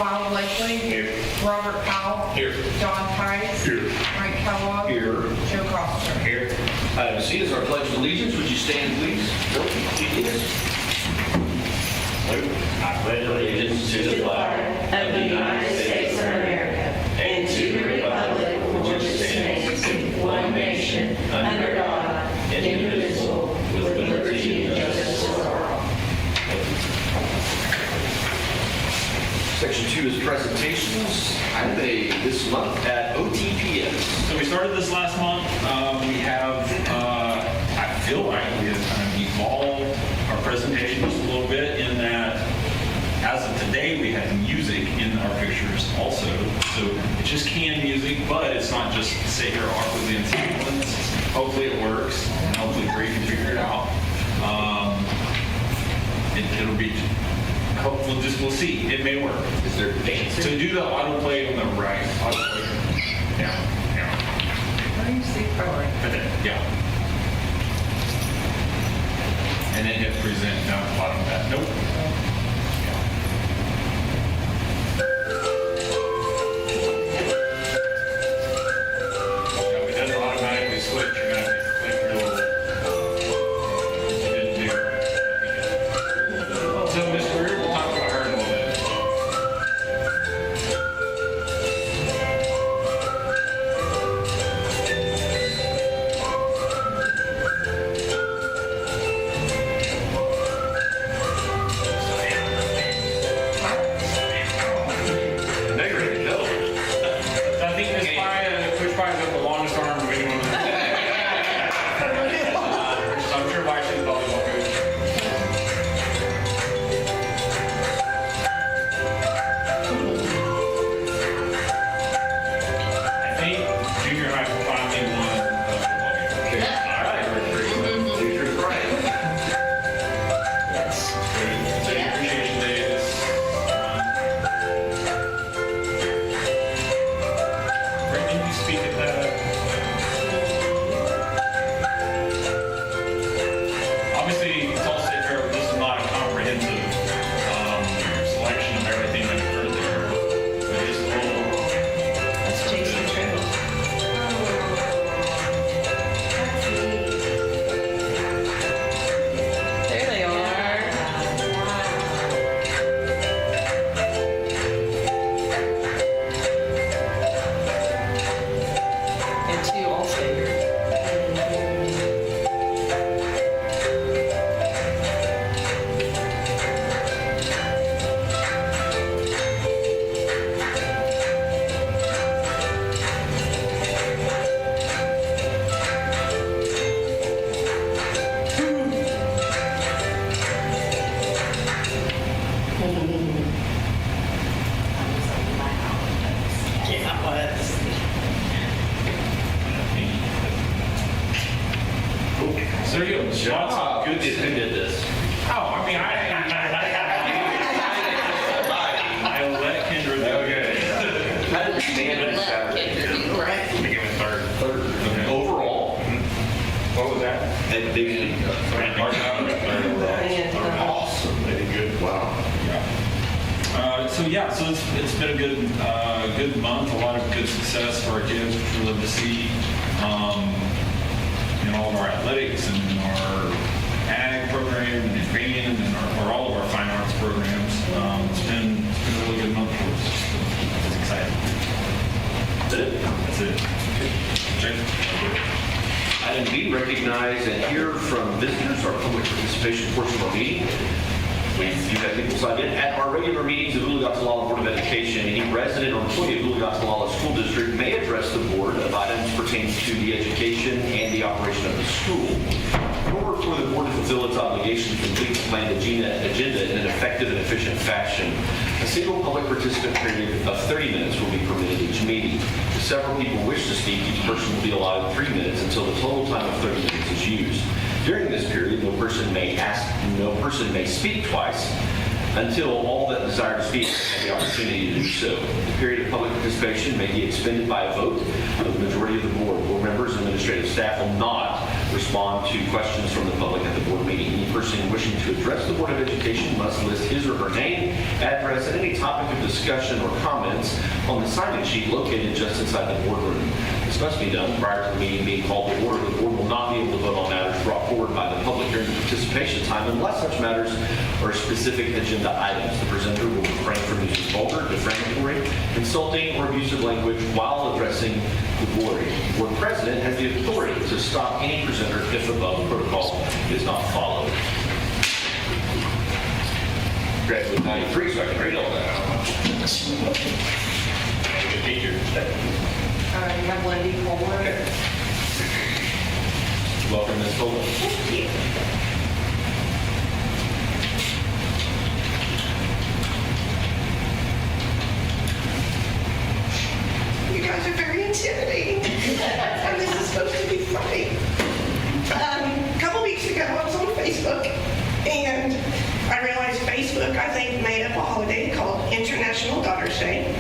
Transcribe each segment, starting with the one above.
Lyle Blakely. Here. Robert Powell. Here. Don Tice. Here. Mike Kellogg. Here. Joe Coster. Here. Item C is our Pledge of Allegiance. Would you stand, please? Yes. I pledge allegiance to the flag of the United States of America and to the republic for which it stands, one nation, under God, indivisible, with liberty and justice for all. Section 2 is presentations. Item A this month at OTPS. So we started this last month. We have, I feel like we have kind of evolved our presentation just a little bit in that as of today, we have music in our pictures also. So it's just canned music, but it's not just sit here awkwardly in silence. Hopefully it works, and hopefully Greg can figure it out. It'll be, we'll see. It may work. Is there dancing? So do the autoplay on the right. Autoplay. Yeah. Where do you see forward? Yeah. And then hit present down at the bottom of that. Nope. Yeah, it doesn't automatically switch. You're going to have to click your little. You didn't do it. So Ms. Greer, we'll talk about her in a little bit. Now you're ready to go. I think this push pie got the longest arm of anyone. I'm sure why she's volleyball coach. I think junior high finally won a football game. All right. Future Brian. It's an appreciation day this month. Rick, can you speak at that? Obviously, it's all state fair, but this is not a comprehensive selection of everything that occurred there. But it's a little. That's Jason Trickle. There they are. And two all singers. So there you go. Lots of good Who stuff. did this? Oh, I mean, I let Kendra do it. How did it stand on Saturday? Begin with third. Okay. Overall, What was that? at Big League. Awesome. They did good. Wow. So it's been a good month, a lot of good success for our kids, which we love to see. In all of our athletics and our ag program and in band and or all of our fine arts programs. It's been a really good month for us. It's exciting. That's it. That's it. Jake? Item B, recognize and hear from visitors, our public participation portion of our meeting. We do have people signed in. At our regular meetings of Oologah-Talala Board of Education, any resident or employee of Oologah-Talala School District may address the board of items pertaining to the education and the operation of the school. In order for the board to fulfill its obligation to complete the planned agenda in an effective and efficient fashion, a single public participant period of 30 minutes will be permitted each meeting. If several people wish to speak, each person will be allotted 3 minutes until the total time of 30 minutes is used. During this period, no person may speak twice. until all that desire to speak have the opportunity to do so. The period of public participation may be expended by a vote of the majority of the board. Board members and administrative staff will not respond to questions from the public at the board meeting. Any person wishing to address the Board of Education must list his or her name, address, and any topic of discussion or comments on the sign-in sheet located just inside the boardroom. This must be done prior to the meeting being called to order. The board will not be able to vote on matters brought forward by the public during the participation time unless such matters are specific agenda items. The presenter will refrain from using vulgar, defamatory, insulting, or abusive language while addressing the board. The board president has the authority to stop any presenter if above protocol is not followed. Graduate 93, so I can read all that. Good teacher. You have Wendy Fuller. Okay. Welcome, Ms. Fuller. Thank you. You guys are very intimidating. And this is supposed to be funny. A couple weeks ago, I was on Facebook, and I realized Facebook, I think, made up a holiday called International Daughters Day.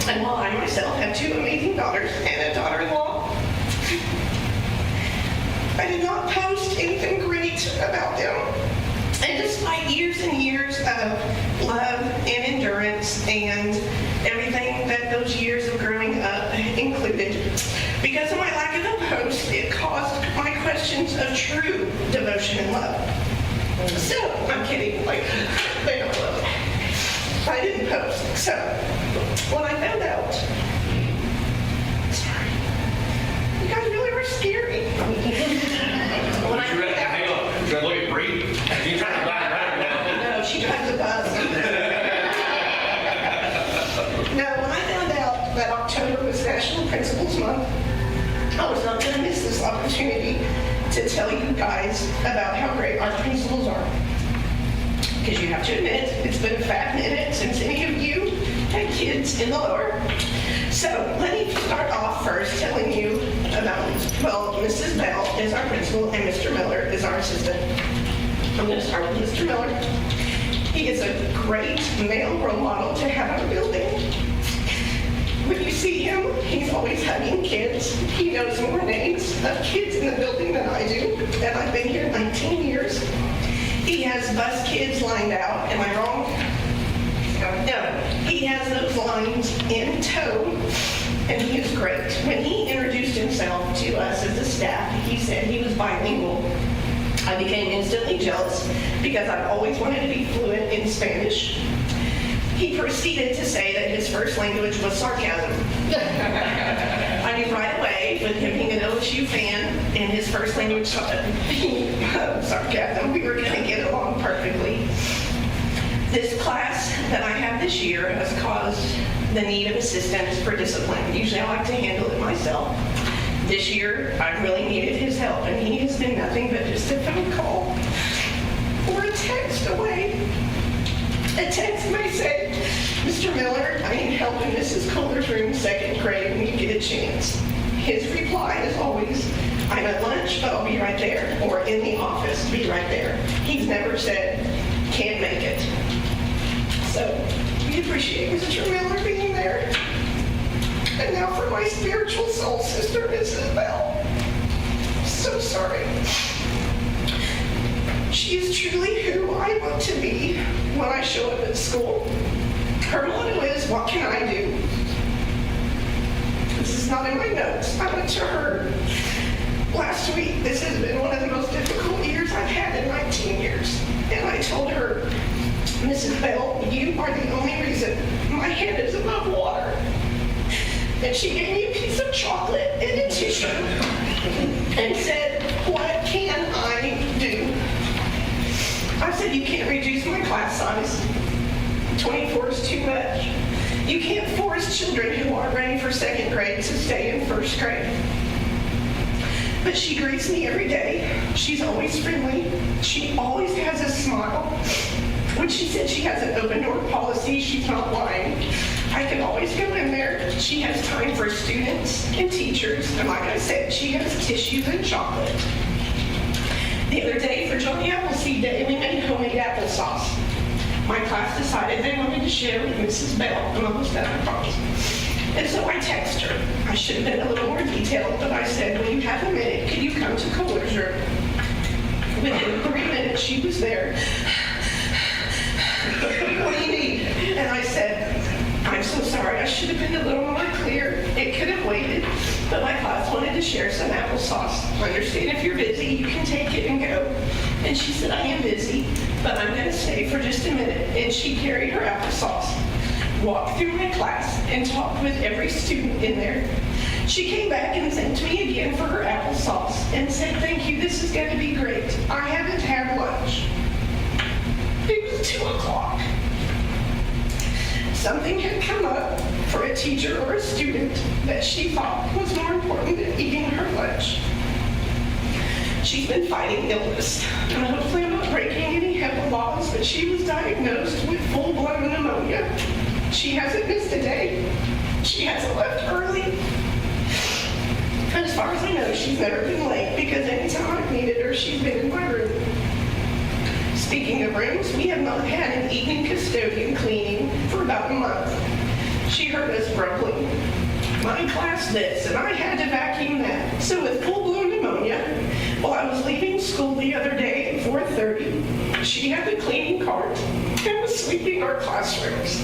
And while I myself have two amazing daughters and a daughter-in-law, I did not post anything great about them. And despite years and years of love and endurance and everything that those years of growing up included, because of my lack of a post, it caused my questions of true devotion and love. So, I'm kidding, like, they don't love it. I didn't post. So, when I found out, sorry, you guys really were scary. When I found out, Hang on. Should I look at Bree? You trying to buy it right now? no, she drives a bus. No, when I found out that October was National Principals Month, I was not going to miss this opportunity to tell you guys about how great our principals are. Because you have to admit, it's been a fat minute since any of you had kids in the lower. So let me start off first telling you about, well, Mrs. Bell is our principal and Mr. Miller is our assistant. I'm going to start with Mr. Miller. He is a great male role model to have in our building. When you see him, he's always hugging kids. He knows more names of kids in the building than I do, and I've been here 19 years. He has bus kids lined out. Am I wrong? No. He has those lines in tow, and he is great. When he introduced himself to us as a staff, he said he was bilingual. I became instantly jealous because I've always wanted to be fluent in Spanish. He proceeded to say that his first language was sarcasm. I knew right away, with him being an OSU fan and his first language sarcasm, we were going to get along perfectly. This class that I have this year has caused the need of assistance for discipline. Usually I like to handle it myself. This year, I really needed his help, and he has been nothing but just a phone call or a text away. A text may say, Mr. Miller, I need help in Mrs. Kohler's room, second grade, when you get a chance. His reply is always, I'm at lunch, but I'll be right there, or in the office, be right there. He's never said, can't make it. So, we appreciate Mr. Miller being there. And now for my spiritual soul sister, Mrs. Bell. So sorry. She is truly who I want to be when I show up at school. Her motto is, what can I do? This is not in my notes. I went to her last week. This has been one of the most difficult years I've had in 19 years. And I told her, Mrs. Bell, you are the only reason my head is above water. And she gave me a piece of chocolate and a tissue and said, what can I do? I said, you can't reduce my class size. 24 is too much. You can't force children who aren't ready for second grade to stay in first grade. But she greets me every day. She's always friendly. She always has a smile. When she said she has an open door policy, she's not lying. I can always go in there. She has time for students and teachers. And like I said, she has tissues and chocolate. The other day, for Johnny Appleseed Day, we made homemade applesauce. my class decided they wanted to share with Mrs. Bell, and almost at my promise. And so I texted her. I should have been a little more detailed, but I said, when you have a minute, can you come to Cole's room? Within 3 minutes, she was there. What do you need? And I said, I'm so sorry, I should have been a little more clear. It could have waited, but my class wanted to share some applesauce. I understand if you're busy, you can take it and go. And she said, I am busy, but I'm going to stay for just a minute. And she carried her applesauce, walked through my class, and talked with every student in there. She came back and thanked me again for her applesauce and said, thank you, this is going to be great. I haven't had lunch. It was 2 o'clock. Something had come up for a teacher or a student that she thought was more important than eating her lunch. She's been fighting illness, and hopefully I'm not breaking any HIPAA laws, but she was diagnosed with full-blown pneumonia. She hasn't missed a day. She hasn't left early. And as far as I know, she's never been late because anytime I've needed her, she's been in my room. Speaking of rooms, we have not had an evening custodian cleaning for about a month. She heard us grumbling. My class this, and I had to vacuum that. So with full-blown pneumonia, while I was leaving school the other day at 4:30, she had the cleaning cart and was sweeping our classrooms.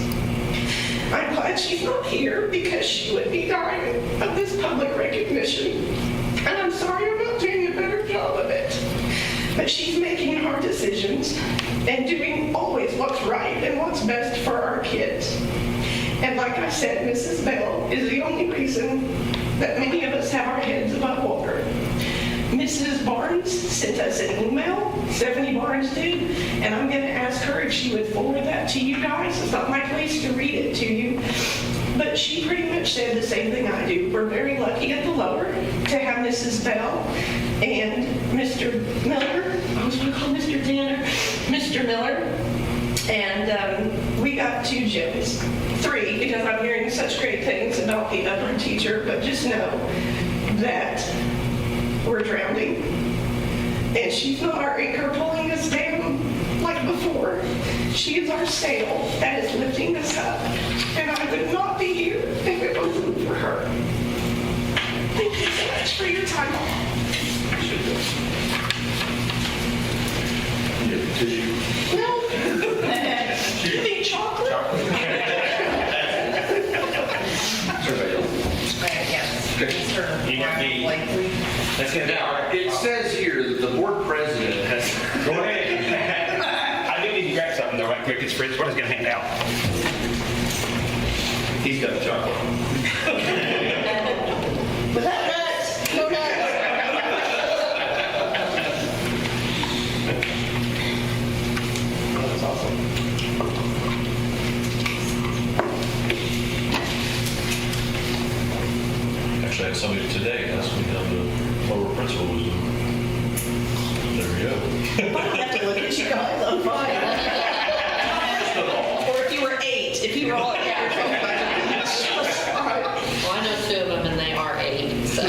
I'm glad she's not here because she would be dying of this public recognition. And I'm sorry I'm not doing a better job of it. But she's making hard decisions and doing always what's right and what's best for our kids. And like I said, Mrs. Bell is the only reason that many of us have our heads above water. Mrs. Barnes sent us an email, Stephanie Barnes did, and I'm going to ask her if she would forward that to you guys. It's not my place to read it to you, but she pretty much said the same thing I do. We're very lucky at the lower to have Mrs. Bell and Mr. Miller, I was going to call Mr. Danner, Mr. Miller, and we got 2 gyms. 3, because I'm hearing such great things about the other teacher, but just know that we're drowning. And she's not our anchor pulling us down like before. She is our sail that is lifting us up. And I would not be here if it wasn't for her. Thank you so much for your time. No. You need chocolate? You got me. Let's get now. It says here that the board president has. Go ahead. I do need to grab something though, right quick. It's Fritz. What is going to hand out? He's got chocolate. Without nuts. No nuts. That's awesome. Actually, I had somebody today ask me how the lower principal was doing. There we go. I don't have to look at you guys. I'm fine. Or if you were 8, if you were all 8 or something. Well, I know 2 of them and they are 8, so.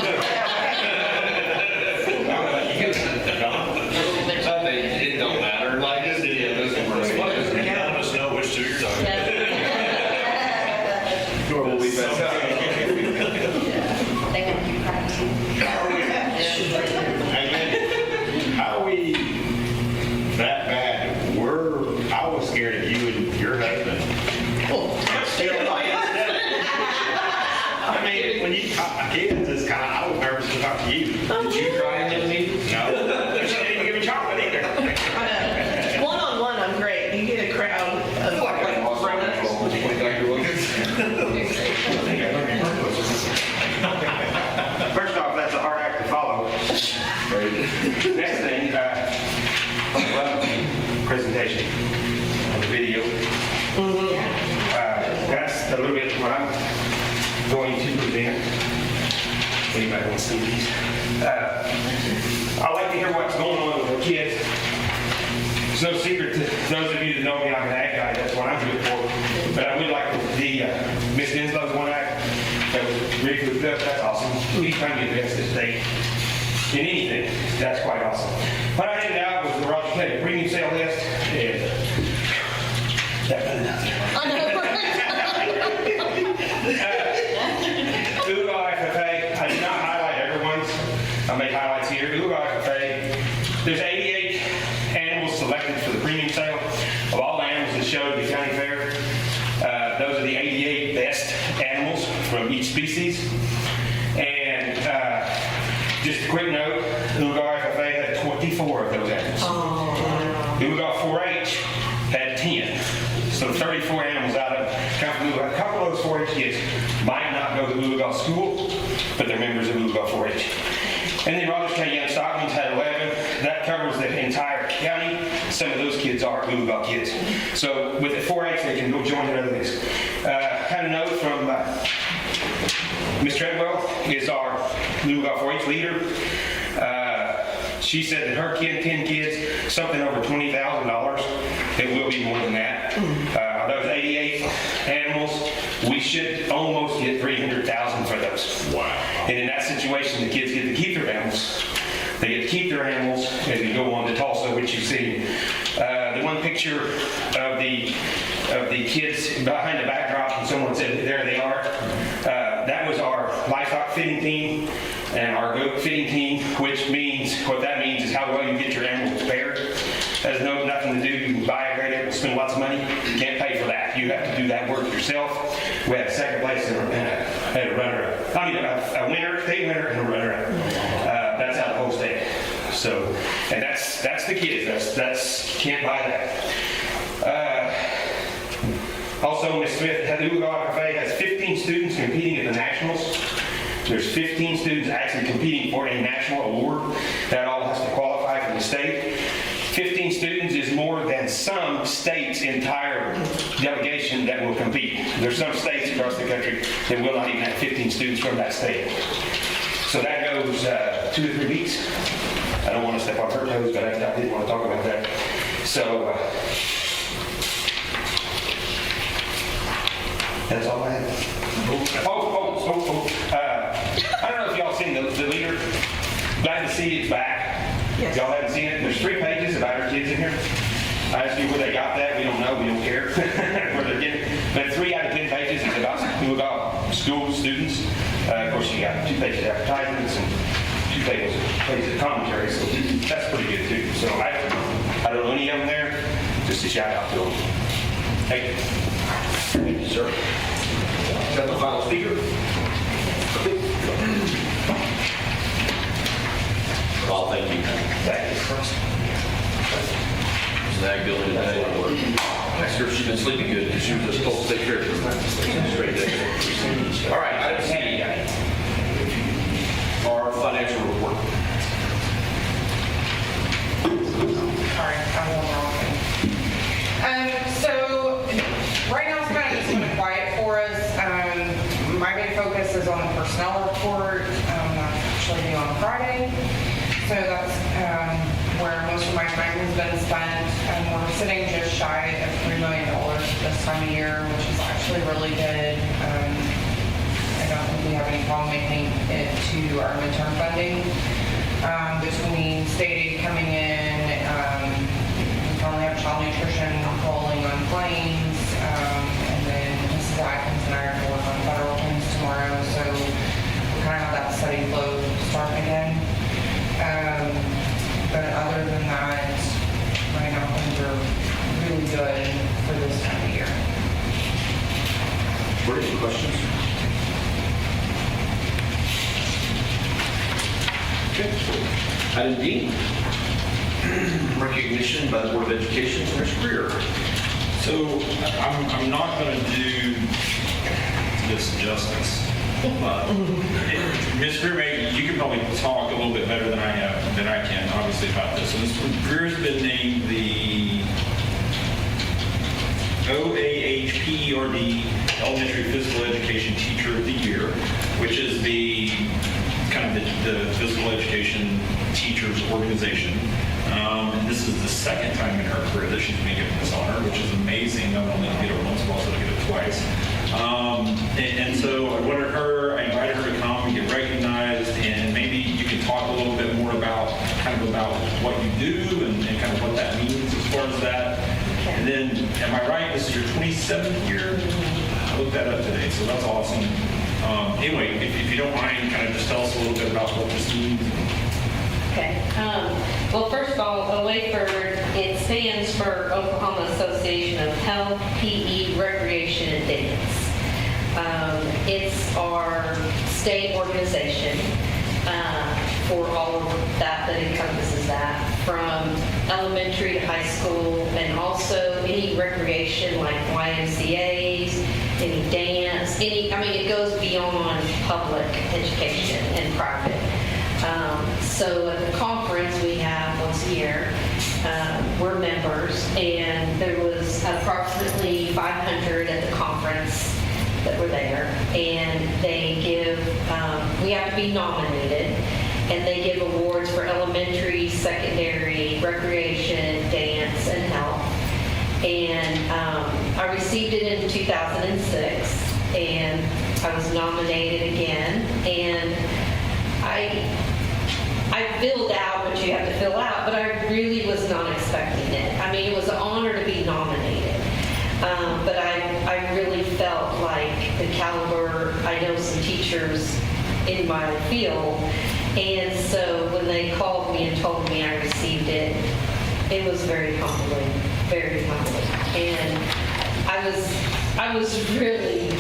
It don't matter. Like this video doesn't work. Let us know which 2 you're talking about. Nor will we mess up. They have to practice. How are we that bad? I was scared of you and your husband. Still like I mean, when you talk to kids, it's kind of, I was nervous to talk to you. Did you try and get me? No. But she didn't even give me chocolate either. One-on-one, I'm great. You get a crowd of like grown-ups. First off, that's a hard act to follow. Next thing, presentation on the video. That's a little bit what I'm going to present. Anybody want to see these? I like to hear what's going on with the kids. It's no secret to those of you that know me, I'm an ag guy. That's what I'm doing for. But I would like the Miss Dinslow's one act that was really good. That's awesome. Anytime you advance this state in anything, that's quite awesome. What I handed out was the Roger Clegg premium sale list, and And just a quick note, Oologah FFA had 24 of those animals. Oologah 4-H had 10. So 34 animals out of come from Oologah. A couple of those 4-H kids might not go to Oologah school, but they're members of Oologah 4-H. And then Rogers County Young Stockman's had 11. That covers the entire county. Some of those kids are Oologah kids. So with the 4-H, they can go join in other things. Had a note from Ms. Treadwell is our Oologah 4-H leader. She said that her 10 kids, something over $20,000. It will be more than that. Those 88 animals, we should almost get $300,000 for those. Wow. And in that situation, the kids get to keep their animals. They get to keep their animals as we go on to Tulsa, which you see. The one picture of the kids behind the backdrop, and someone said, there they are. That was our livestock fitting team and our goat fitting team, which means, what that means is how well you get your animals paired. That has nothing to do, you can buy a great animal, spend lots of money, you can't pay for that. You have to do that work yourself. We had a second place and a runner-up. I mean, a winner, state winner, and a runner-up. That's out of the whole state. So, and that's the kids. That's can't buy that. Also, Ms. Smith, the Oologah FFA has 15 students competing at the nationals. There's 15 students actually competing for a national award. That all has to qualify for the state. 15 students is more than some states' entire delegation that will compete. There's some states across the country that will not even have 15 students from that state. So that goes 2 to 3 weeks. I don't want to step on her toes, but I didn't want to talk about that. So that's all I have. I don't know if y'all seen the leader. Glad to see it's back. Yes. Y'all haven't seen it. There's 3 pages about our kids in here. I asked you where they got that. We don't know. We don't care where they're getting it. But 3 out of 10 pages is about Oologah school students. Of course, you got 2 pages of advertisements and 2 pages of commentary. So that's pretty good too. So I don't know any of them there. Just a shout out to them. Thank you. Thank you, sir. Is that the final speaker? Well, thank you. Thank you. Zach Bill today. Asked her if she's been sleeping good because she was just told to take care of her. Straight day. All right, item C. Our financial report. Sorry, I'm on the wrong thing. So right now it's kind of just been quiet for us. My big focus is on the personnel report. That's actually due on Friday. So that's where most of my time has been spent. We're sitting just shy of $3 million this time of year, which is actually really good. I don't think we have any problem making it to our midterm funding. Between state aid coming in, we currently have child nutrition rolling on claims, and then Mrs. Atkins and I are going to work on federal claims tomorrow, so we kind of have that steady flow starting again. But other than that, right now things are really good for this time of year. Were any questions? Okay. Item D. Recognition by the Board of Education for his career. So I'm not going to do this justice. Ms. Greer, you can probably talk a little bit better than I can, obviously, about this. So Ms. Greer's been named the OAHPERD Elementary Physical Education Teacher of the Year, which is the kind of the physical education teachers organization. And this is the second time in her career that she's been given this honor, which is amazing. Not only to get it once, but also to get it twice. And so I invited her to come and get recognized, and maybe you can talk a little bit more about what you do and kind of what that means as far as that. And then, am I right? This is your 27th year? I looked that up today, so that's awesome. Anyway, if you don't mind, kind of just tell us a little bit about what this means. Okay. Well, first of all, OAHPERD, it stands for Oklahoma Association of Health, PE, Recreation, and Dance. It's our state organization for all of that encompasses that, from elementary to high school, and also any recreation like YMCA's, any dance, it goes beyond public education and private. So at the conference we have once a year, we're members, and there was approximately 500 at the conference that were there, and they give, we have to be nominated, and they give awards for elementary, secondary, recreation, dance, and health. And I received it in 2006, and I was nominated again, and I filled out what you have to fill out, but I really was not expecting it. It was an honor to be nominated. But I really felt like the caliber, I know some teachers in my field, and so when they called me and told me I received it, it was very humbling, very humbling. And I was really,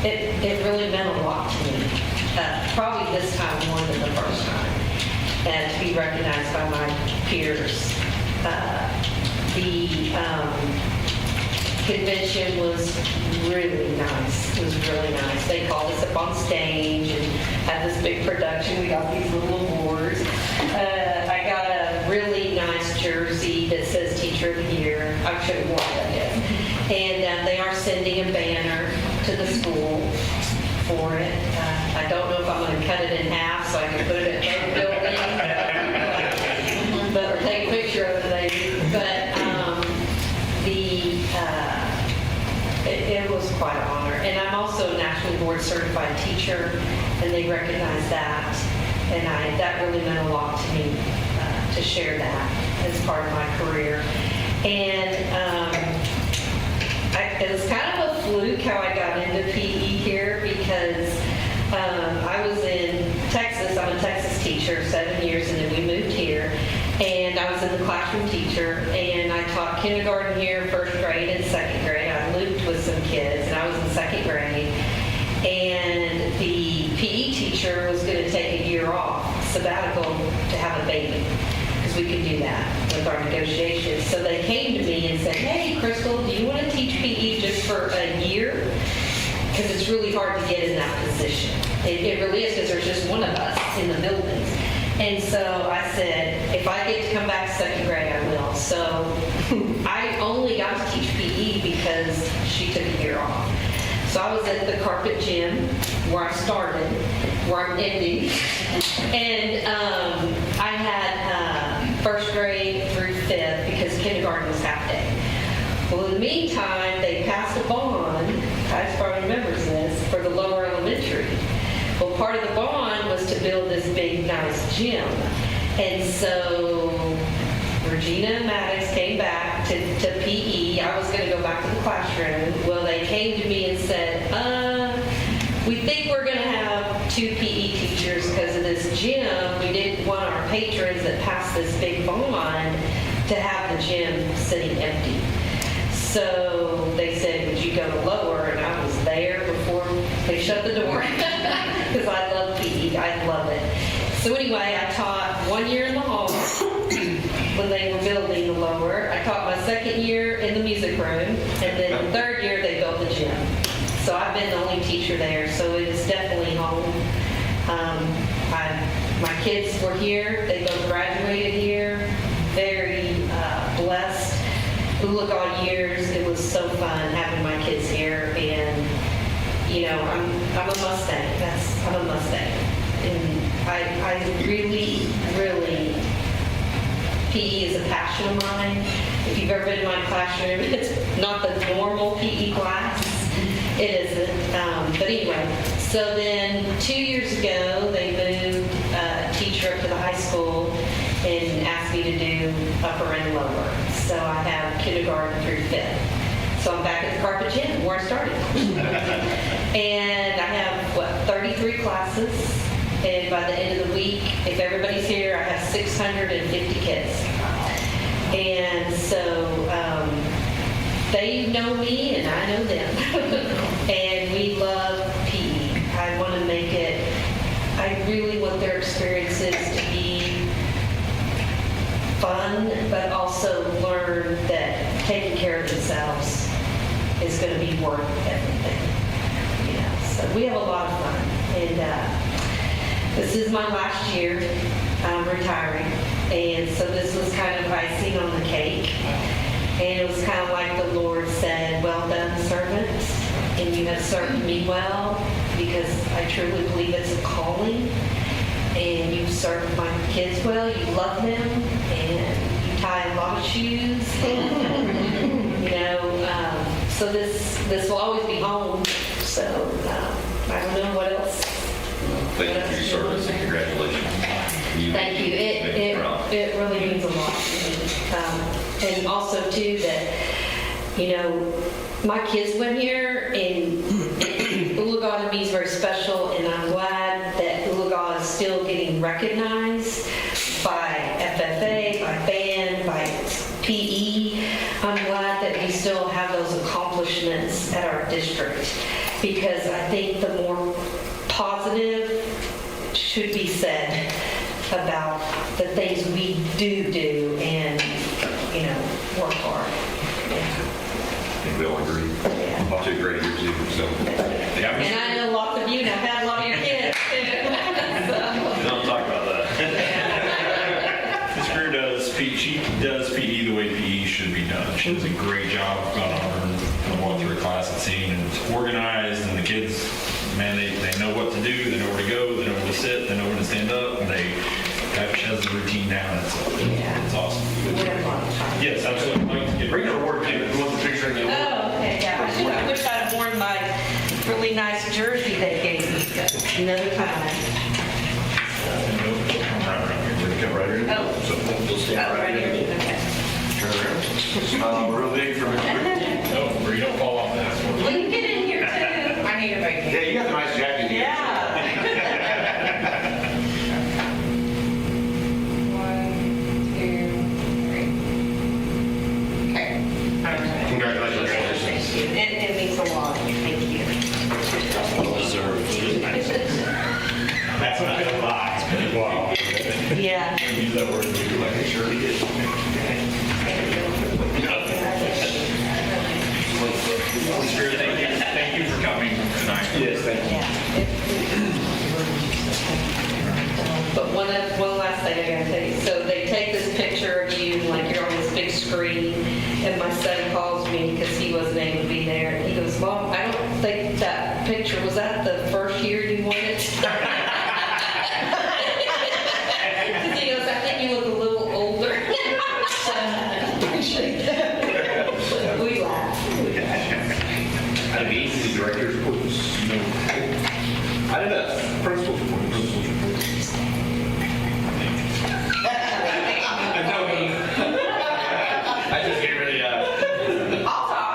it really meant a lot to me. Probably this time more than the first time, and to be recognized by my peers. The convention was really nice. It was really nice. They called us up on stage and had this big production. We got these little awards. I got a really nice jersey that says Teacher of the Year. I should have worn that yet. And they are sending a banner to the school for it. I don't know if I'm going to cut it in half so I can put it at the building, but or take a picture of it maybe. But it was quite an honor. And I'm also a nationally board certified teacher, and they recognize that. And that really meant a lot to me to share that as part of my career. And it was kind of a fluke how I got into PE here, because I was in Texas. I'm a Texas teacher, 7 years, and then we moved here. And I was in the classroom teacher, and I taught kindergarten here, first grade, and second grade. I lived with some kids, and I was in second grade. And the PE teacher was going to take a year off, sabbatical, to have a baby, because we could do that with our negotiations. So they came to me and said, "Hey, Crystal, do you want to teach PE just for a year? Because it's really hard to get in that position." It really is, because there's just one of us in the building. And so I said, if I get to come back second grade, I will. So I only got to teach PE because she took a year off. So I was at the carpet gym where I started, where I'm ending. And I had first grade through fifth because kindergarten was half day. Well, in the meantime, they passed a bond, Ty's probably remembers this, for the lower elementary. Well, part of the bond was to build this big, nice gym. And so Regina and Maddox came back to PE. I was going to go back to the classroom. Well, they came to me and said, we think we're going to have 2 PE teachers because of this gym. We didn't want our patrons that passed this big bond to have the gym sitting empty. So they said, would you go to lower? And I was there before they shut the door because I love PE. I love it. So anyway, I taught 1 year in the hall when they were building the lower. I taught my second year in the music room, and then the third year they built the gym. So I've been the only teacher there, so it is definitely home. My kids were here. They both graduated here. Very blessed. Oologah years. It was so fun having my kids here, and I'm a Mustang. I'm a Mustang, and I really, PE is a passion of mine. If you've ever been in my classroom, it's not the normal PE class. It isn't. But anyway, so then 2 years ago, they moved a teacher up to the high school and asked me to do upper and lower. So I have kindergarten through fifth. So I'm back at the carpet gym where I started. And I have, 33 classes. And by the end of the week, if everybody's here, I have 650 kids. And so they know me and I know them. And we love PE. I want to make really want their experiences to be fun, but also learn that taking care of themselves is going to be worth everything. You know, so we have a lot of fun. And this is my last year retiring. And so this was kind of icing on the cake. And it was kind of like the Lord said, well done, servant, and you have served me well, because I truly believe it's a calling. And you serve my kids well, you love them, and you tie a lot of shoes. You know, so this will always be home. So I don't know what else. Thank you for your service and congratulations. Thank you. It really means a lot to me. And also too that, you know, my kids went here, and Oologah to me is very special, and I'm glad that Oologah is still getting recognized by FFA, by band, by PE. I'm glad that we still have those accomplishments at our district, because I think the more positive should be said about the things we do and, you know, work hard. I think we all agree. Yeah. Off to a great year too, so. And I know lots of you now have a lot of your kids too. Don't talk about that. Ms. Greer she does PE the way PE should be done. She does a great job about her and walk through a class and seeing, and it's organized, and the kids, man, they know what to do, they know where to go, they know where to sit, they know when to stand up, and she has the routine down. It's awesome. We have a lot of fun. Yes, absolutely. Bring your award too. Who wants a picture of the award? Oh, okay, yeah. I wish I'd have worn my really nice jersey they gave me another time. Right here. Oh. So we'll stand right here. Okay. Turn around. Real big for me. No, where you don't fall off that. Well, you get in here too. I need a bacon. Yeah, you got a nice jacket here. Yeah. 1, 2, 3. Okay. Congratulations. Thank you. It means a lot. Thank you. That's not gonna lie. Wow. Yeah. Use that word, we do like a shirt. Thank you for coming tonight. Yes, thank you. But one last thing I gotta tell you. So they take this picture of you, like you're on this big screen, and my son calls me because he wasn't able to be there, and he goes, Mom, I don't think that picture, was that the first year you won it? Because he goes, I think you look a little older. We laugh. Item E, the director's reports. Item F, principal's reports. I just gave her the, I'll talk.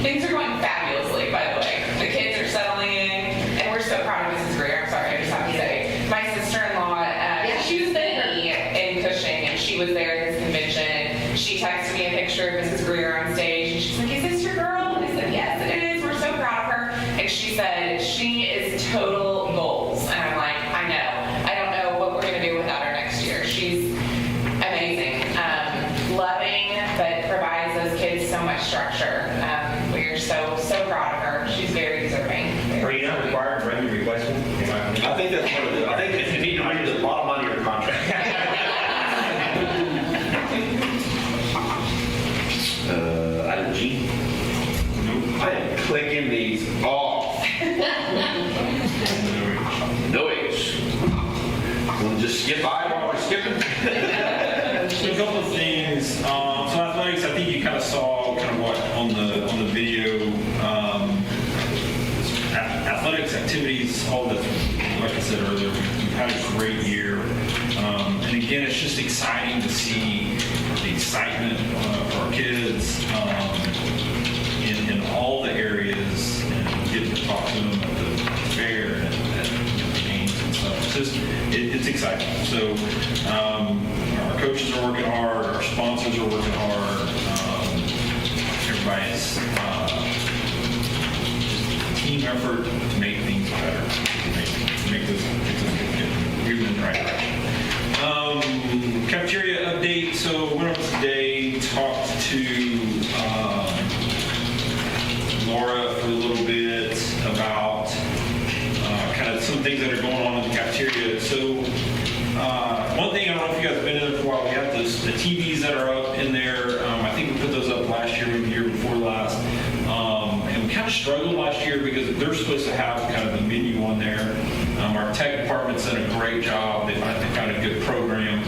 Things are going fabulously, by the way. The kids are settling in, and we're so proud of Mrs. Greer. I'm sorry, I just have to say. My sister-in-law, she was there in Cushing, and she was there at this convention. She texted me a picture of Mrs. Greer on stage, and she's like, is this your girl? And I said, yes, it is. We're so proud of her. And she said, she is total goals. And I'm like, I know. I don't know what we're going to do without her next year. She's amazing. Loving, but provides those kids so much structure. We're so proud of her. She's very deserving. Are you not required to run your replacement? I think that's part of it. I think if you need to read the bottom line of your contract. Item G. I am clicking these off. No H. Want to just skip by while we're skipping? So a couple of things. So athletics, I think you kind of saw kind of what on the video. Athletics activities, all that. Like I said earlier, we've had a great year, and again, it's just exciting to see the excitement for our kids in all the areas, and getting to talk to them at the fair and at the games and stuff. It's exciting. So our coaches are working hard, our sponsors are working hard, everybody's team effort to make things better. Make this moving in the right direction. Cafeteria update. So went up today, talked to Laura for a little bit about kind of some things that are going on in the cafeteria. So one thing, I don't know if you guys have been in there for a while, we have the TVs that are up in there. I think we put those up last year, maybe the year before last. And we kind of struggled last year because they're supposed to have kind of the menu on there. Our tech department's done a great job. They found a good program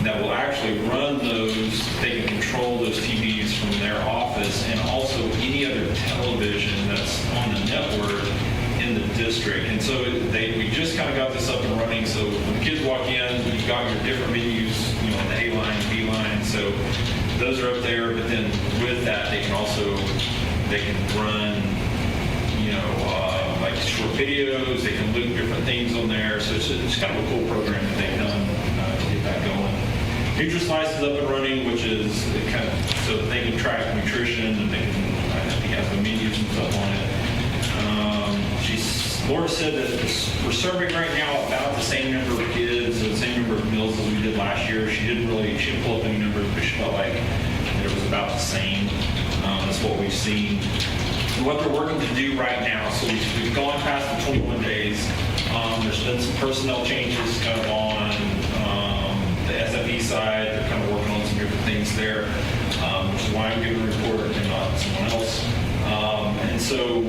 that will actually run those. They can control those TVs from their office, and also any other television that's on the network in the district. And so we just kind of got this up and running. So when kids walk in, you've got your different menus, the A line, B line. So those are up there. But then with that, they can run, like short videos. They can loop different things on there. So it's kind of a cool program that they've done to get that going. NutriSlice is up and running, which is kind of so that they can track nutrition, and they can, I think, have the menus and stuff on it. Laura said that we're serving right now about the same number of kids, the same number of meals as we did last year. She didn't pull up any numbers, but she felt like it was about the same. That's what we've seen. And what they're working to do right now, so we've gone past the 21 days. There's been some personnel changes kind of on the SFE side. They're kind of working on some different things there, which is why I'm giving a report and not someone else. And so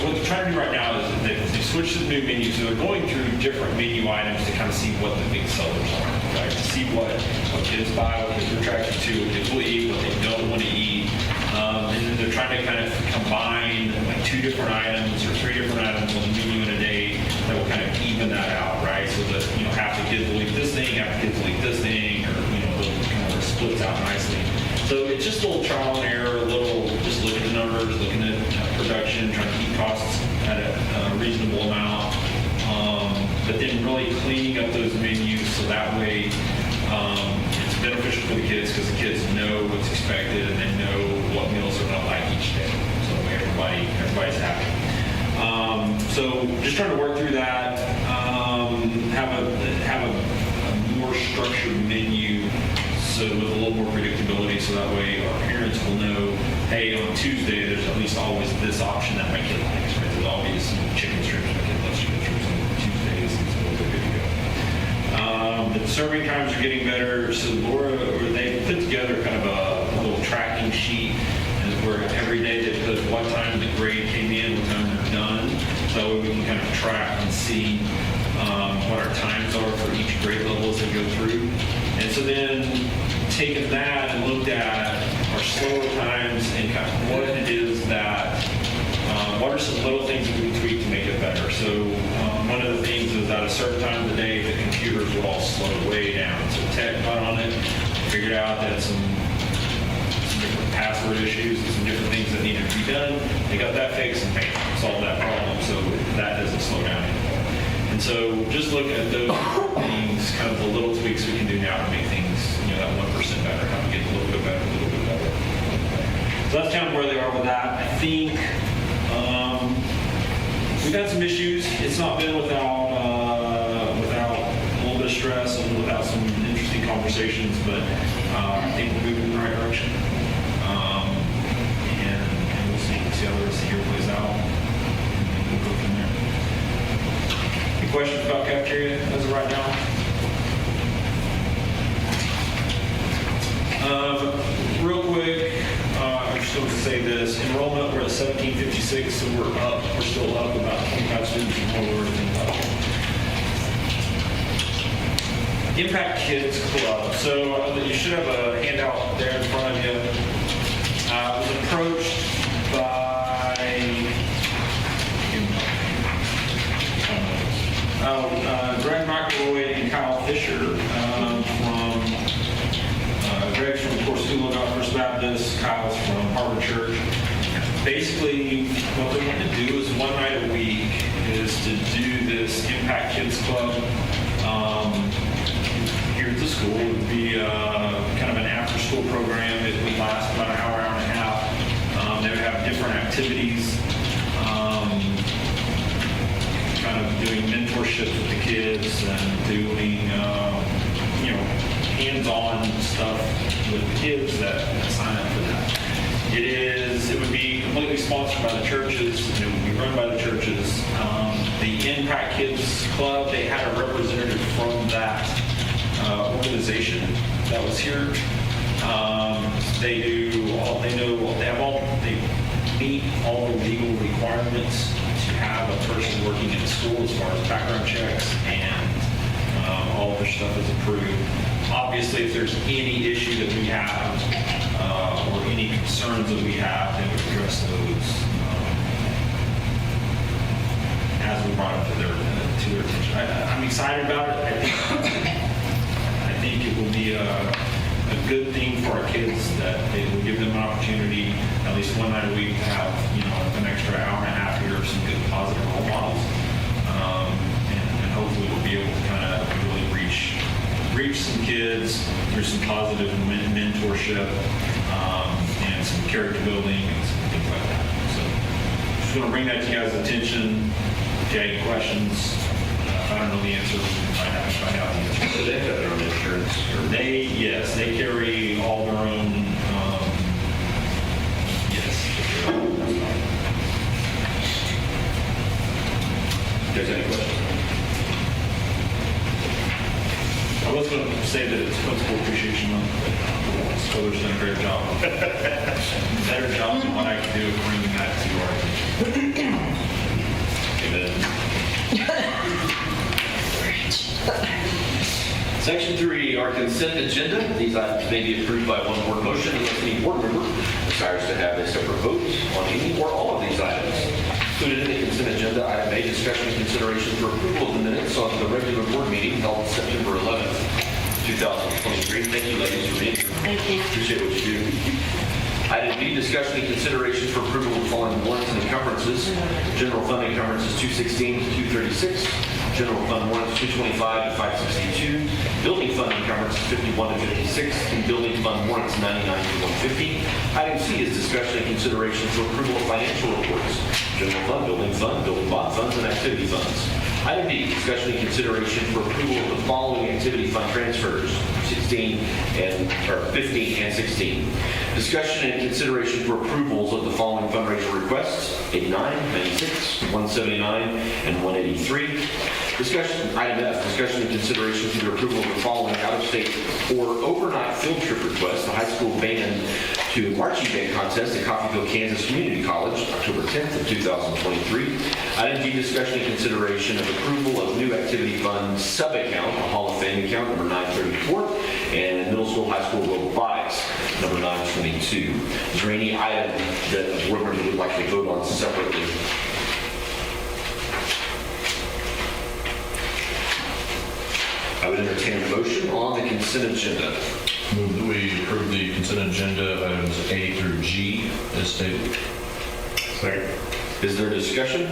what they're trying to do right now is they switch to the new menu. So they're going through different menu items to kind of see what the big sellers are, right? To see what kids buy, what kids are attracted to, what kids will eat, what they don't want to eat. And then they're trying to kind of combine like 2 different items or 3 different items on the menu in a day that will kind of even that out, right? So that, half the kids will eat this thing, half the kids will eat this thing, or, they'll kind of splits out nicely. So it's just a little trial and error, just looking at the numbers, looking at production, trying to keep costs at a reasonable amount, but then really cleaning up those menus so that way it's beneficial for the kids because the kids know what's expected and they know what meals are going to like each day. So that way everybody's happy. So just trying to work through that, have a more structured menu. So with a little more predictability, so that way our parents will know, hey, on Tuesday there's at least always this option that my kid likes. Right? There's always some chicken strips. My kid loves chicken strips on Tuesdays, and so they're good to go. The serving times are getting better. So they put together kind of a little tracking sheet, where every day they put what time the grade came in, what time they're done. So we can kind of track and see what our times are for each grade level as they go through. And so then taking that and looked at our slower times and kind of what it is that, what are some little things that we can tweak to make it better. So one of the things is at a certain time of the day, the computers would all slow way down. So tech got on it, figured out that some different password issues and some different things that needed to be done. They got that fixed and bam, solved that problem. So that doesn't slow down anymore. And so just looking at those things, kind of the little tweaks we can do now to make things, that 1% better, how to get a little bit better, a little bit better. So that's kind of where they are with that. I think we've had some issues. It's not been without a little bit of stress and without some interesting conversations, but I think we're moving in the right direction. And we'll see how the rest of the year plays out. And we'll go from there. Any questions about cafeteria as of right now? Real quick, I'm just going to say this. Enrollment, we're at 1756, so we're still up about 25 students from where we were thinking about. Impact Kids Club. So you should have a handout there in front of you. I was approached by Greg McElroy and Kyle Fisher from Greg's from, of course, Oologah First Baptist. Kyle's from Harvard Church. Basically, what they want to do is one night a week is to do this Impact Kids Club here at the school. It would be kind of an after-school program. It would last about an hour, hour and a half. They would have different activities. mentorship with the kids and doing, hands-on stuff with the kids that sign up for that. It would be completely sponsored by the churches. It would be run by the churches. The Impact Kids Club, they had a representative from that organization that was here. They meet all the legal requirements to have a person working in school as far as background checks, and all of their stuff is approved. Obviously, if there's any issue that we have or any concerns that we have, they would address those as we brought it to their attention. I'm excited about it. I think it will be a good thing for our kids, that it will give them an opportunity at least one night a week to have an extra hour and a half here of some good positive role models, and hopefully we'll be able to kind of really reach some kids through some positive mentorship and some character building and some things like that. So just want to bring that to you guys' attention. If you have any questions, if I don't know the answer, find out the answer. So they have their own insurance? Yes, they carry all their own, yes. You guys have any questions? I was going to say that it's Principal Appreciation Month. Scholar's done a great job. Better job than what I could do of bringing that to our attention. Section 3, our consent agenda. These items may be approved by one board motion unless any board member desires to have a separate vote on any or all of these items. Included in the consent agenda, item A, discussion and consideration for approval of the minutes on the regular board meeting held September 11th, 2023. Thank you, ladies, for being here. Thank you. Appreciate what you do. Item B, discussion and consideration for approval of the following warrants and encumbrances. General fund encumbrances 216 to 236. General fund warrants 225 to 562. Building fund encumbrances 51 to 56. And building fund warrants 99 to 150. Item C is discussion and consideration for approval of financial reports. General fund, building bond funds, and activity funds. Item D, discussion and consideration for approval of the following activity fund transfers, 15 and 16. Discussion and consideration for approvals of the following fundraiser requests, 89, 96, 179, and 183. Item F, discussion and consideration for the approval of the following out-of-state or overnight field trip requests, the high school band to marching band contest at Coffeyville, Kansas Community College, October 10th of 2023. Item G, discussion and consideration of approval of new activity fund sub-account, a Hall of Fame account, number 934, and middle school, high school robotics, number 922. Is there any item that a board member would like to vote on separately? I would entertain a motion on the consent agenda. Move that we approve the consent agenda items A through G as stated. Second. Is there discussion?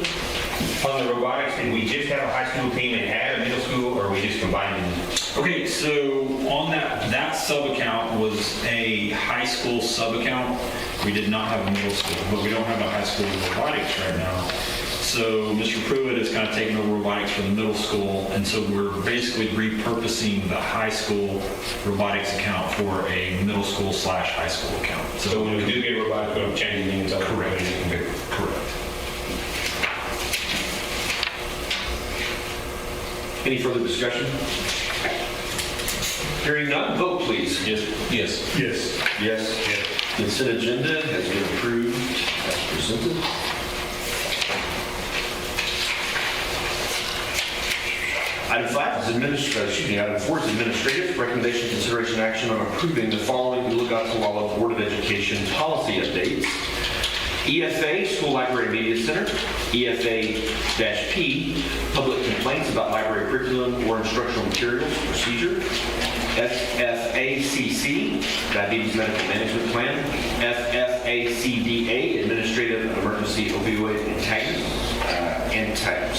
On the robotics, did we just have a high school team and add a middle school, or we just combined them? Okay, so on that sub-account was a high school sub-account. We did not have a middle school, but we don't have a high school robotics right now. So Mr. Pruitt is kind of taking over robotics for the middle school, and so we're basically repurposing the high school robotics account for a middle school / high school account. So when we do get robotics, we'll change the names. Correct. Correct. Any further discussion? Hearing none, vote please. Yes. Yes. Yes. Yes. Consent agenda has been approved as presented. Item 5 is item 4 is administrative. Recommendation, consideration, action on approving the following Oologah-Talala Board of Education policy updates. EFA, School Library Media Center. EFA-P, Public Complaints about Library Curriculum or Instructional Materials Procedure. FFACC, Diabetes Medical Management Plan. FFACDA, Administrative Emergency Opioid Antagonist.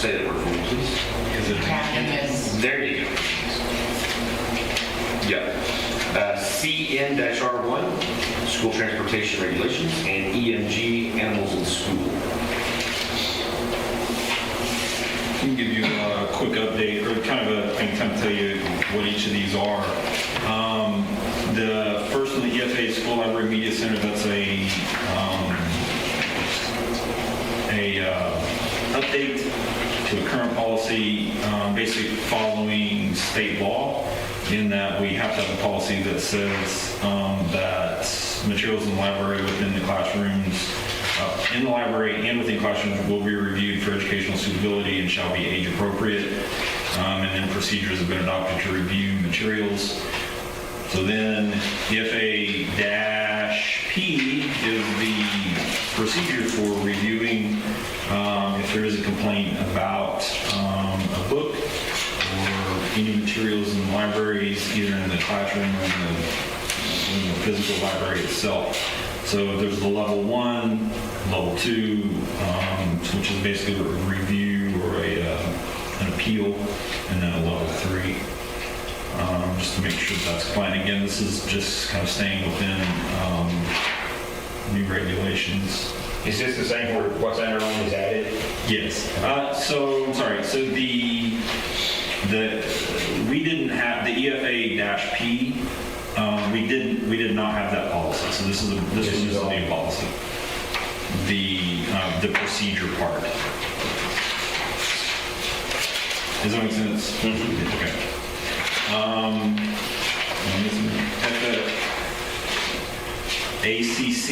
Say that word for me, please. There you go. Yep. CN-R1, School Transportation Regulations, and EMG, Animals in School. I can give you a quick update, or I can kind of tell you what each of these are. The first one, the EFA School Library Media Center, that's a update to a current policy, basically following state law, in that we have to have a policy that says that materials in the library within the classrooms, in the library and within classrooms will be reviewed for educational suitability and shall be age appropriate. And then procedures have been adopted to review materials. So then EFA-P is the procedure for reviewing if there is a complaint about a book or any materials in the libraries, either in the classroom or in the physical library itself. So there's the level 1, level 2, which is basically a review or an appeal, and then a level 3. Just to make sure that's compliant. Again, this is just kind of staying within new regulations. Is this the same where what's underlined is added? Yes. So I'm sorry. So we didn't have the EFA-P. We did not have that policy. So this one is a new policy. The procedure part. Does that make sense? Mm-hmm. Okay. At the ACC,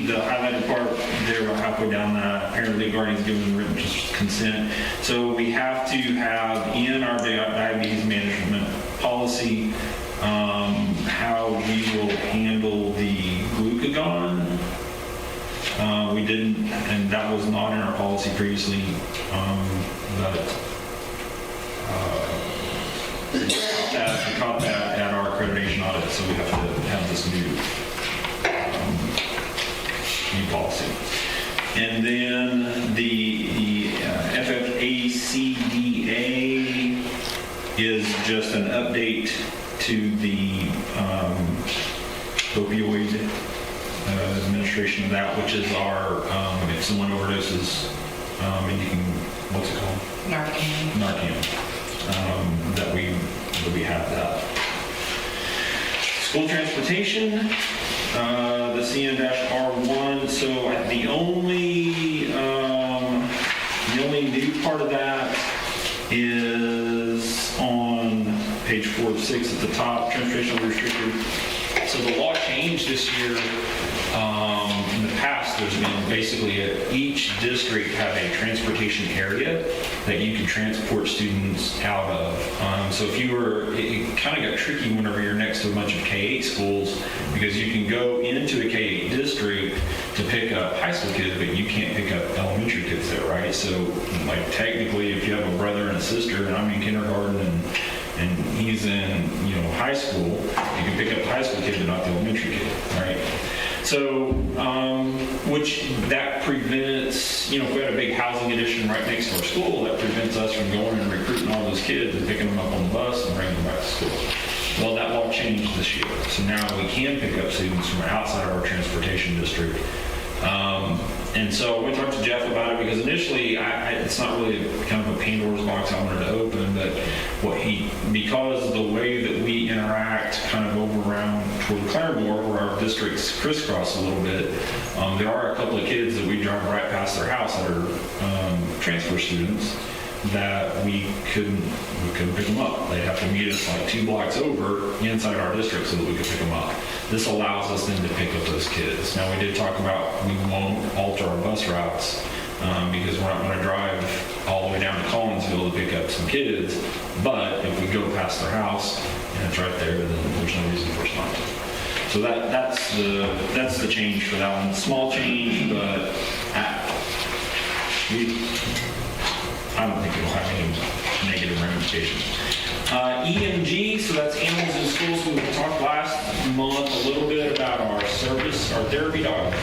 the highlighted part there, about halfway down that, apparently guardians given written consent. So we have to have in our diabetes management policy how we will handle the glucagon. We didn't, and that was not in our policy previously, but we caught that at our accreditation audit, so we have to have this new policy. And then the FFACDA is just an update to the opioid administration of that, which is our, if someone overdoses, and you can, what's it called? Narcan. That we have that. School transportation, the CN-R1. So the only new part of that is on page 4 of 6 at the top, transportation restricted. So the law changed this year. In the past, there's been basically each district have a transportation area that you can transport students out of. So if you were, it kind of got tricky whenever you're next to a bunch of K-8 schools, because you can go into a K-8 district to pick up high school kids, but you can't pick up elementary kids there, right? So like technically, if you have a brother and a sister, and I'm in kindergarten and he's in high school, you can pick up the high school kid but not the elementary kid, right? So, which that prevents, if we had a big housing addition right next to our school, that prevents us from going and recruiting all those kids and picking them up on the bus and bringing them back to school. Well, that law changed this year. So now we can pick up students from outside of our transportation district. And so we talked to Jeff about it, because initially it's not really kind of a Pandora's box I wanted to open, but because the way that we interact kind of over around toward Claremore, where our districts crisscross a little bit, there are a couple of kids that we drive right past their house that are transfer students that we couldn't pick them up. They'd have to meet us like 2 blocks over inside our district so that we could pick them up. This allows us then to pick up those kids. Now, we did talk about we won't alter our bus routes because we're not going to drive all the way down to Collinsville to pick up some kids. But if we go past their house and it's right there, then there's no reason for us not to. So that's the change for that one. Small change, but I don't think it'll have any negative ramifications. EMG, so that's Animals in Schools. We talked last month a little bit about our therapy dog.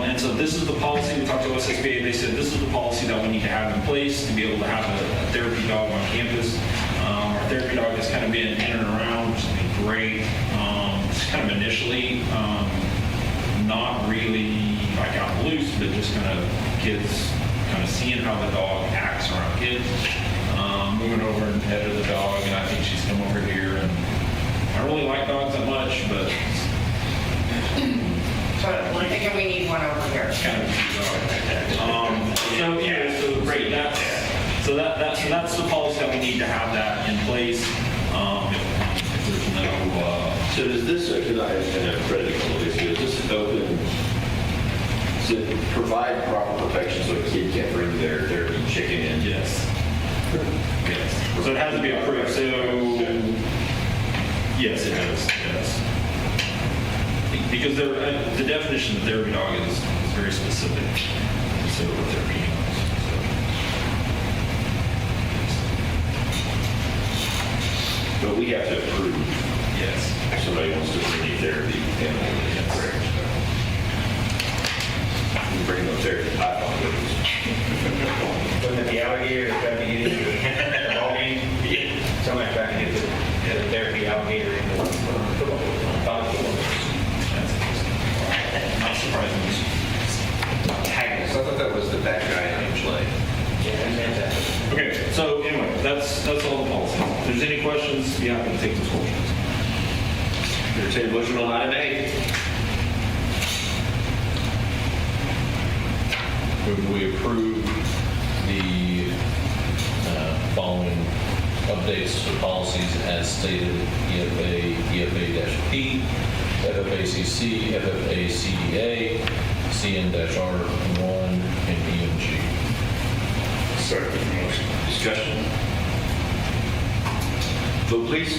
And so this is the policy. We talked to OSSBA. They said this is the policy that we need to have in place to be able to have a therapy dog on campus. Our therapy dog has kind of been in and around, which has been great. It's kind of initially not really like out loose, but just kind of kids kind of seeing how the dog acts around kids. Moving over and petted the dog, and I think she's come over here, and I don't really like dogs that much, but But we're thinking we need one over here. kind of a cute dog. So yeah, so great. So that's the policy that we need to have that in place. If there's no. So does this, because I've read a couple of this, does this open, does it provide proper protection so a kid can't bring their chicken in? Yes. Yes. So it has to be approved. So yes, it does. Yes. Because the definition of therapy dog is very specific. So what they're being. But we have to approve. Yes. If somebody wants to bring a therapy animal, that's correct. We bring no therapy python with us. Looking at the alligator, trying to get into the ball game. Somebody trying to get the therapy alligator in the football. That's interesting. Not surprising. So I thought that was the bad guy in play. Okay, so anyway, that's all the policies. If there's any questions, be happy to take those questions. Entertain a motion on item A. Move we approve the following updates to policies as stated: EFA, EFA-P, FFACC, FFACDA, CN-R1, and EMG. Second motion. Discussion. Vote please.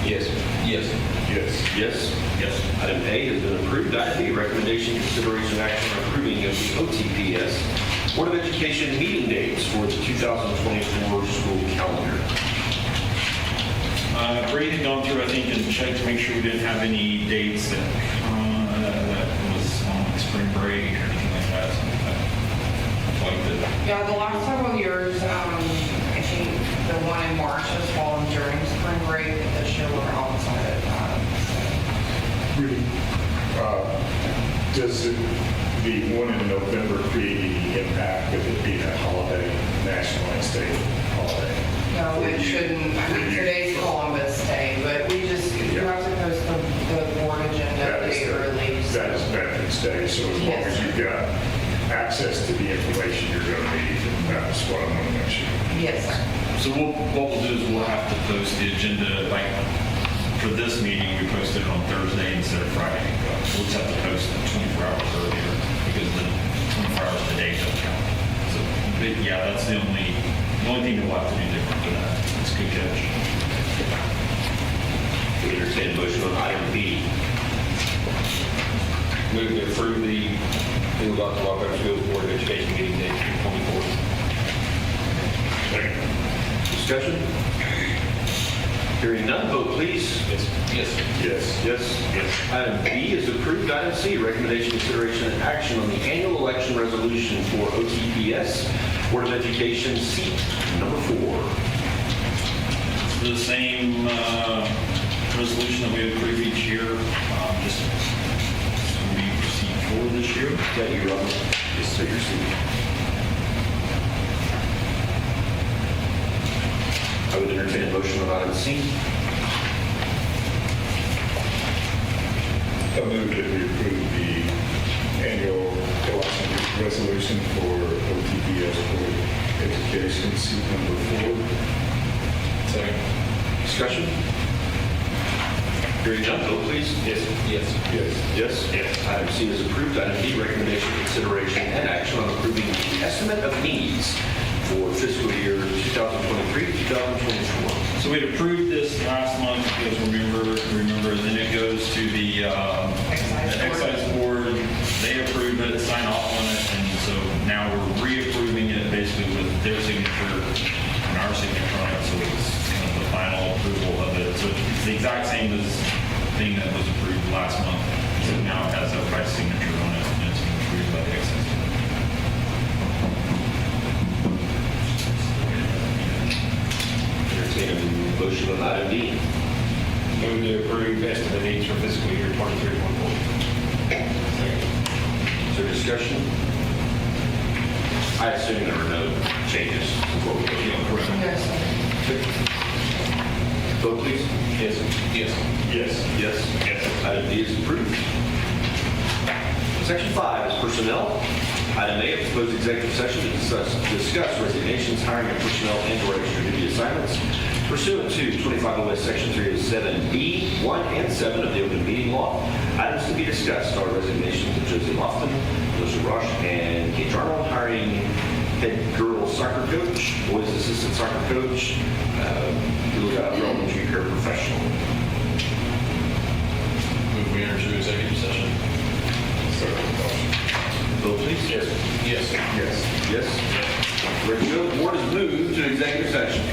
Yes. Yes. Yes. Yes. Yes. Item A has been approved. Item B, recommendation, consideration, action on approving of the OTPS Board of Education meeting dates for the 2024 school calendar. Brady had gone through, I think, and checked to make sure we didn't have any dates that was on like spring break or anything like that. So I like that. Yeah, the last several years, I think the one in March has fallen during spring break, but this year we're outside of that. Does the one in November create any impact with it being a holiday, national and state holiday? No, it shouldn't. I mean, today's Columbus Day, but we just, you have to post the board agenda That is day early. That is Veterans Day, so as long Yes. as you've got access to the information you're going to need, that's what I want to make sure. Yes, sir. So what we'll do is we'll have to post the agenda, like, for this meeting, we posted it on Thursday instead of Friday. We'll just have to post it 24 hours earlier, because the 24 hours today doesn't count. So, but yeah, that's the only thing that we'll have to do different for that. It's a good catch. We entertain a motion on item B. Move to approve the Oologah-Talala School Board of Education meeting date, June 24th. Discussion? Hearing none, vote please. Yes. Yes. Yes. Yes. Item B is approved. Item C, recommendation, consideration, and action on the annual election resolution for OTPS Board of Education seat number 4. It's the same resolution that we approve each year, just to be seat 4 this year. Is that you, Robert? Yes, sir, your seat. I would entertain a motion on item C. I move that we approve the annual election resolution for OTPS Board of Education, seat number 4. Second. Discussion? Hearing none, vote please. Yes. Yes. Yes. Yes. Item C is approved. Item D, recommendation, consideration, and action on approving the estimate of needs for fiscal year 2023-2024. So we'd approved this last month because remember, then it goes to the excise board. They approve it, sign off on it, and so now we're reapproving it basically with their signature and our signature on it. So it's kind of the final approval of it. So it's the exact same as thing that was approved last month. So now it has a price signature on it, and it's been approved by the excise board. Entertain a motion on item D. Move to approve estimate needs for fiscal year 23-24. Is there discussion? I assume there are no changes before we go. No, sir. Vote please. Yes. Yes. Yes. Yes. Item D is approved. Section 5 is personnel. Item A, proposed executive session to discuss resignations, hiring of personnel, and/or extra duty assignments pursuant to 25 OS Section 307B, 1 and 7 of the Open Meeting Law. Items to be discussed are resignations of Josie Lofton, Melissa Rush, and Kate Arnold, hiring head girls soccer coach, boys assistant soccer coach, elementary paraprofessional. Move we enter into executive session. Vote please. Yes. Yes. Yes. Yes. The board is moved to executive session.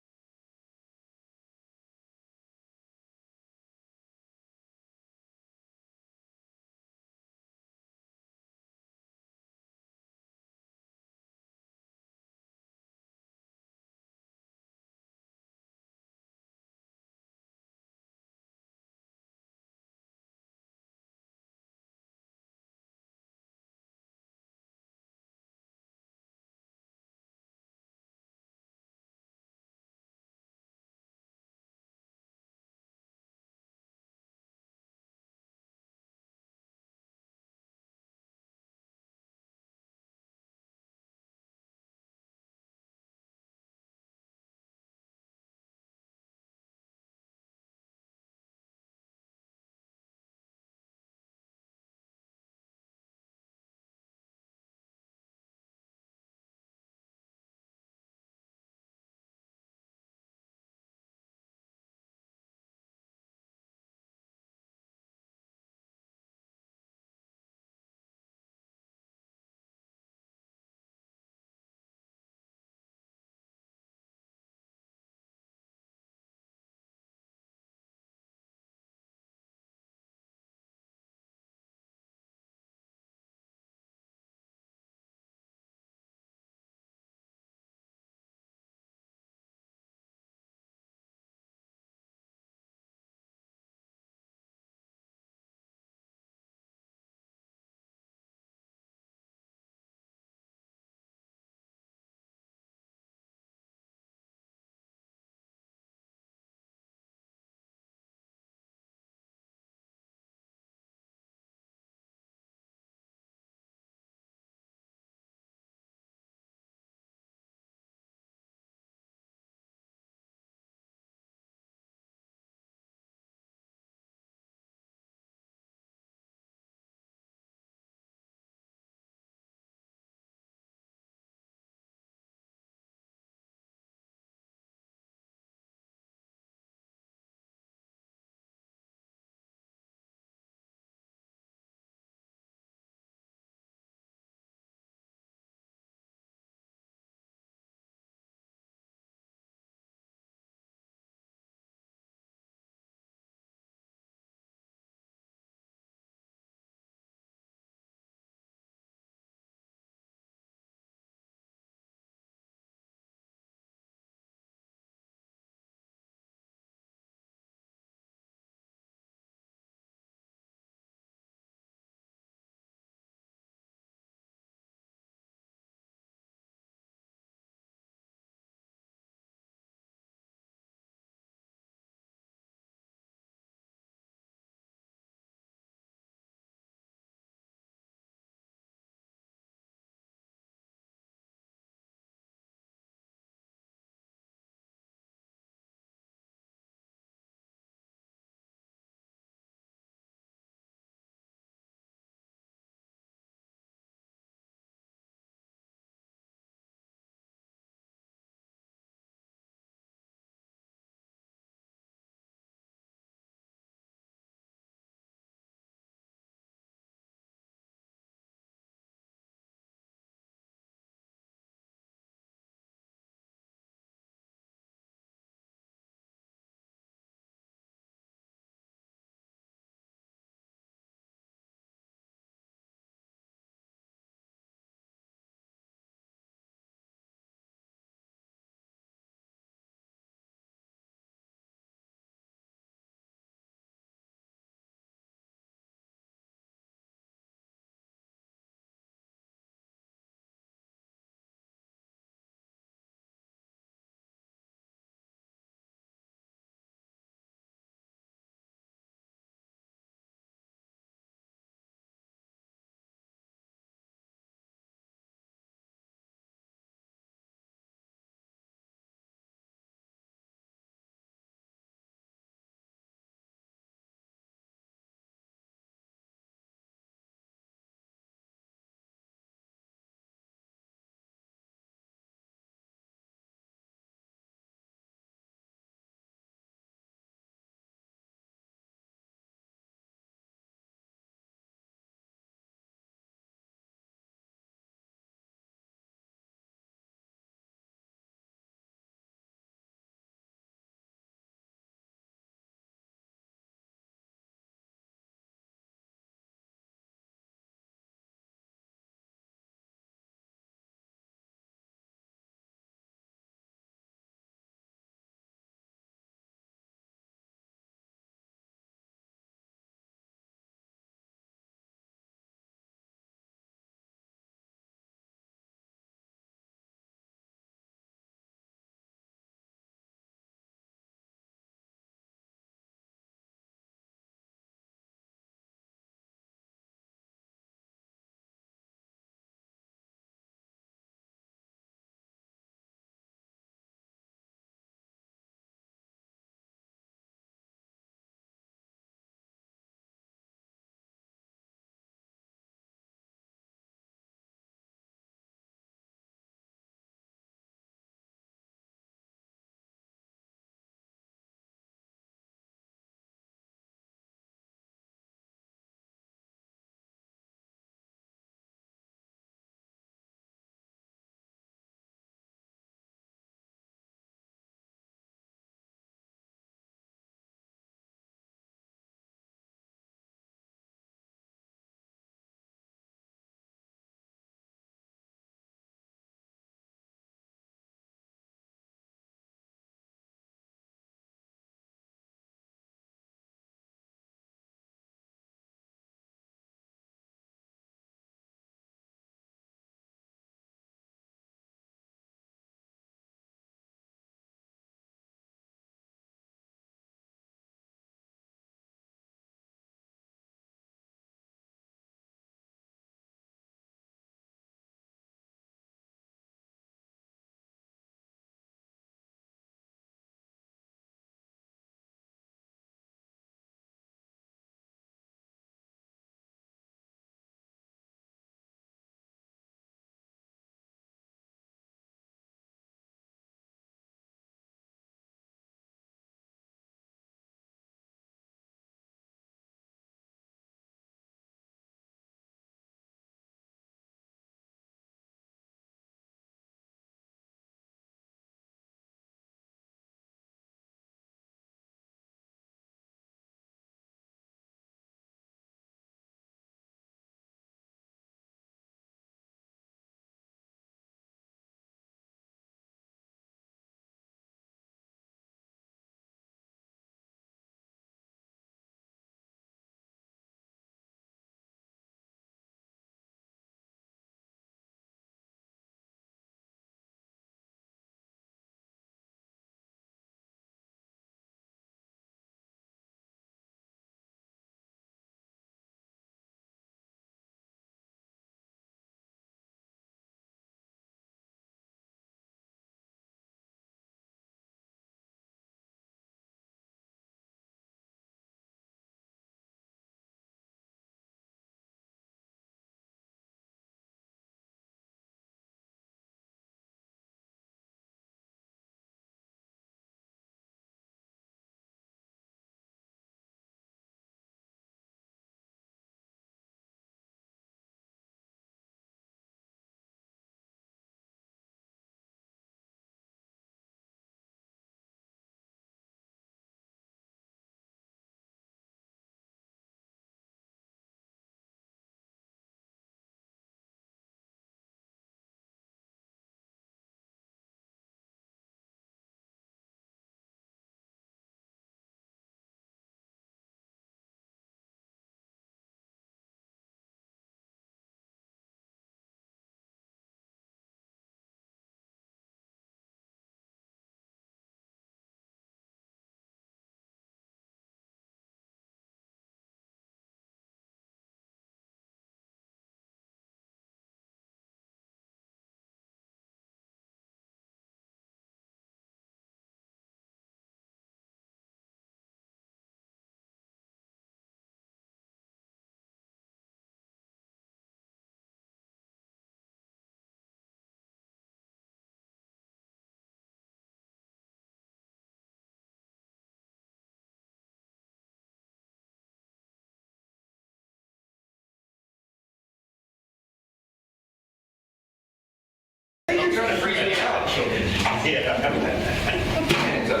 Hands up.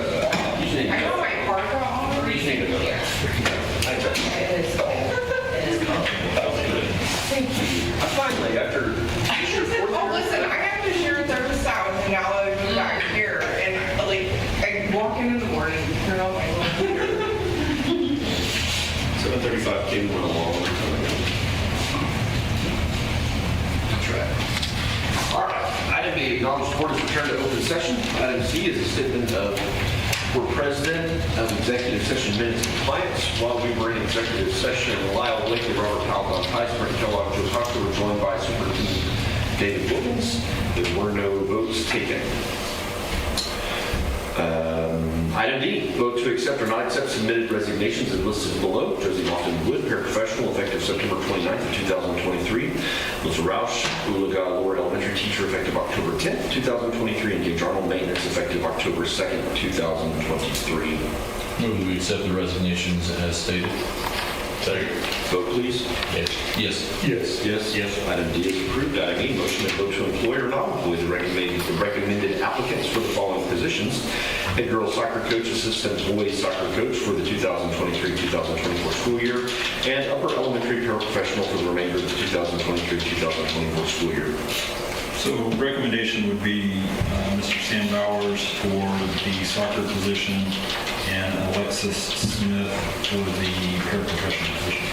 You just need I to got go. my parka on. You just need to go. Hands up. It is cold. It is cold. Finally, after your fourth Oh, year. listen, I have to share their south and now that I moved back here and like, I walk in the morning, turn on my little heater. 7:35 came went along. That's right. All right. Item B, acknowledge the board has returned to open session. Item C is a statement of for President of Executive Session Minutes Compliance. While we were in executive session, Lyle Blakely, Robert Powell, Tice, Brent Kellogg, Joe Cocker were joined by Superintendent David Wilkins. There were no votes taken. Item D, vote to accept or not accept submitted resignations as listed below. Josie Lofton Wood, paraprofessional, effective September 29th of 2023. Melissa Roush, Oologah-Talala elementary teacher, effective October 10th, 2023. And Gage Arnold, maintenance, effective October 2nd, 2023. Move that we accept the resignations as stated. Second. Vote, please. Yes. Yes. Yes. Item D is approved. Item E, motion to vote to employ or not employ the recommended applicants for the following positions: head girls soccer coach, assistant boys soccer coach for the 2023-2024 school year, and upper elementary paraprofessional for the remainder of the 2023-2024 school year. So recommendation would be Mr. Sam Bowers for the soccer position and Alexis Smith for the paraprofessional position.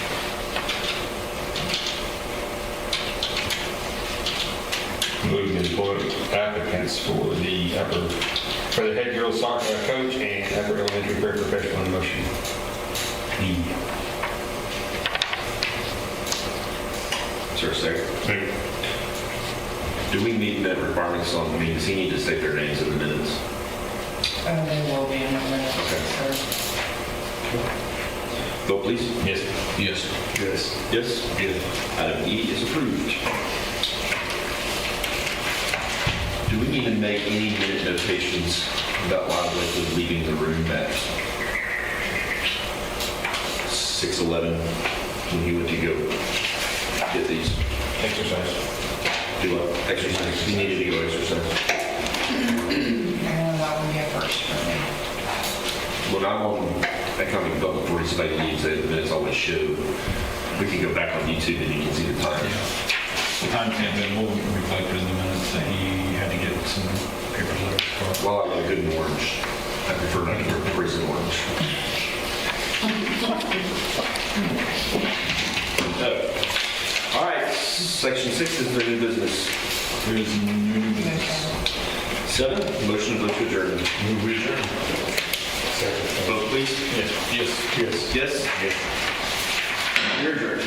Move to employ applicants for the head girls soccer coach and upper elementary paraprofessional in motion. E. Is there a second? Second. Do we meet that requirements on, I mean, does he need to state their names in the minutes? They will be in a minute, sir. Vote, please. Yes. Yes. Yes? Item E is approved. Do we need to make any minute notations about Lyle Blakely leaving the room at 6:11 when he went to go get these? Exercise. Do what? Exercise. He needed to go exercise. I know that would be a first for me. When I'm on economic development before somebody leaves, the minutes always show. We can go back on YouTube and you can see the time. The time commitment will reflect in the minutes that he had to get some papers out for. Well, I like good in orange. I prefer not to wear prison orange. All right, section 6 is the new business. There is no new business. 7, motion to vote to adjourn. Move we adjourn. Second. Vote, please. Yes. Yes? Yes. You're adjourned.